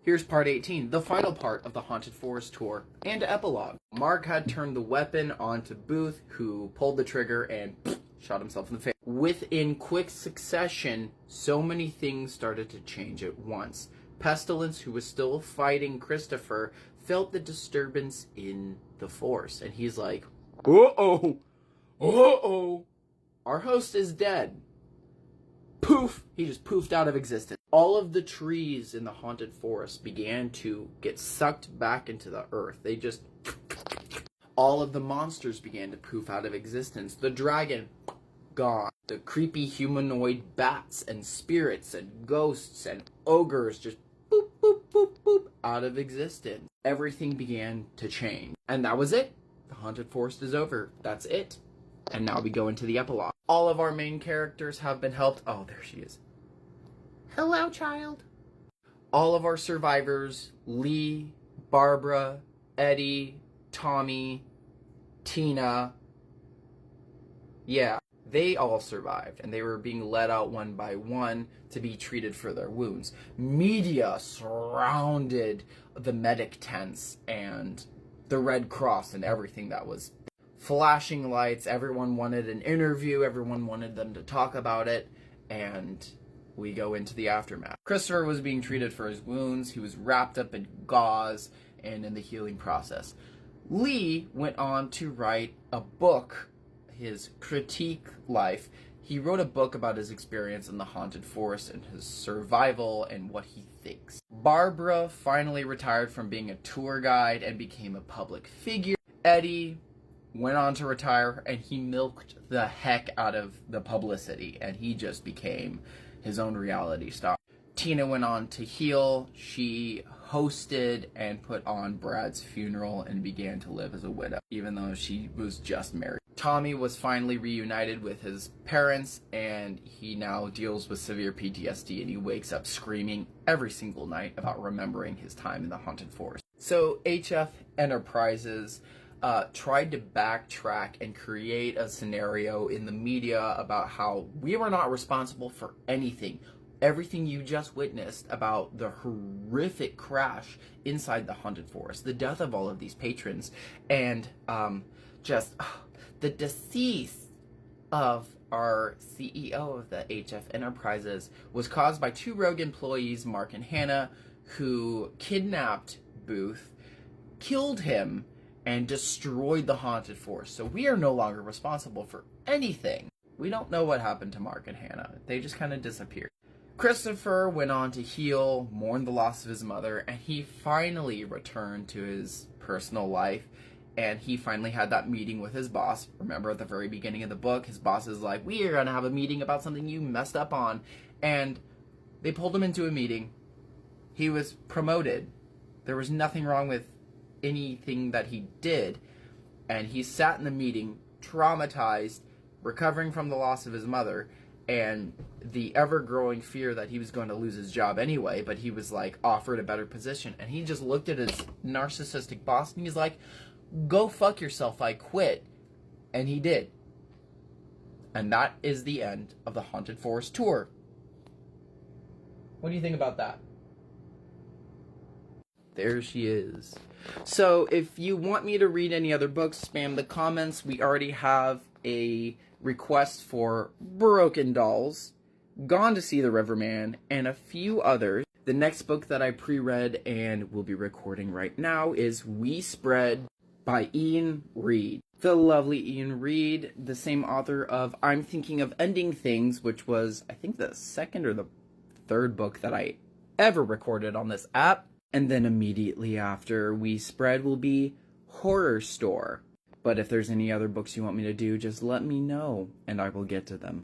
Here's part 18, the final part of the Haunted Forest tour, and epilogue. Mark had turned the weapon onto Booth, who pulled the trigger and shot himself in the face. Within quick succession, so many things started to change at once. Pestilence, who was still fighting Christopher, felt the disturbance in the Force, and he's like, uh-oh, uh-oh, our host is dead. Poof! He just poofed out of existence. All of the trees in the Haunted Forest began to get sucked back into the earth. All of the monsters began to poof out of existence. The dragon, gone. The creepy humanoid bats and spirits and ghosts and ogres just boop, boop, boop, boop, out of existence. Everything began to change. And that was it. The Haunted Forest is over. That's it. And now we go into the epilogue. All of our main characters have been helped. Oh, there she is. Hello, child. All of our survivors, Lee, Barbara, Eddie, Tommy, Tina, yeah, they all survived, and they were being led out one by one to be treated for their wounds. Media surrounded the medic tents and the Red Cross and everything that was flashing lights. Everyone wanted an interview. Everyone wanted them to talk about it. And we go into the aftermath. Christopher was being treated for his wounds. He was wrapped up in gauze and in the healing process. Lee went on to write a book, his critique life. He wrote a book about his experience in the Haunted Forest and his survival and what he thinks. Barbara finally retired from being a tour guide and became a public figure. Eddie went on to retire, and he milked the heck out of the publicity, and he just became his own reality star. Tina went on to heal. She hosted and put on Brad's funeral and began to live as a widow, even though she was just married. Tommy was finally reunited with his parents, and he now deals with severe PTSD, and he wakes up screaming every single night about remembering his time in the Haunted Forest. So HF Enterprises tried to backtrack and create a scenario in the media about how we were not responsible for anything. Everything you just witnessed about the horrific crash inside the Haunted Forest, the death of all of these patrons, and the decease of our CEO of the HF Enterprises was caused by two rogue employees, Mark and Hannah, who kidnapped Booth, killed him, and destroyed the Haunted Forest. So we are no longer responsible for anything. We don't know what happened to Mark and Hannah. They just kind of disappeared. Christopher went on to heal, mourn the loss of his mother, and he finally returned to his personal life. And he finally had that meeting with his boss. Remember, at the very beginning of the book, his boss is like, we are going to have a meeting about something you messed up on. And they pulled him into a meeting. He was promoted. There was nothing wrong with anything that he did. And he sat in the meeting, traumatized, recovering from the loss of his mother, and the ever-growing fear that he was going to lose his job anyway, but he was, like, offered a better position. And he just looked at his narcissistic boss, and he's like, go fuck yourself, I quit. And he did. And that is the end of the Haunted Forest tour. What do you think about that? There she is. So if you want me to read any other books, spam the comments. We already have a request for Broken Dolls, Gone to See the Riverman, and a few others. The next book that I pre-read and will be recording right now is We Spread by Ian Reid. The lovely Ian Reid, the same author of I'm Thinking of Ending Things, which was, I think, the second or the third book that I ever recorded on this app. And then immediately after We Spread will be Horror Store. But if there's any other books you want me to do, just let me know, and I will get to them.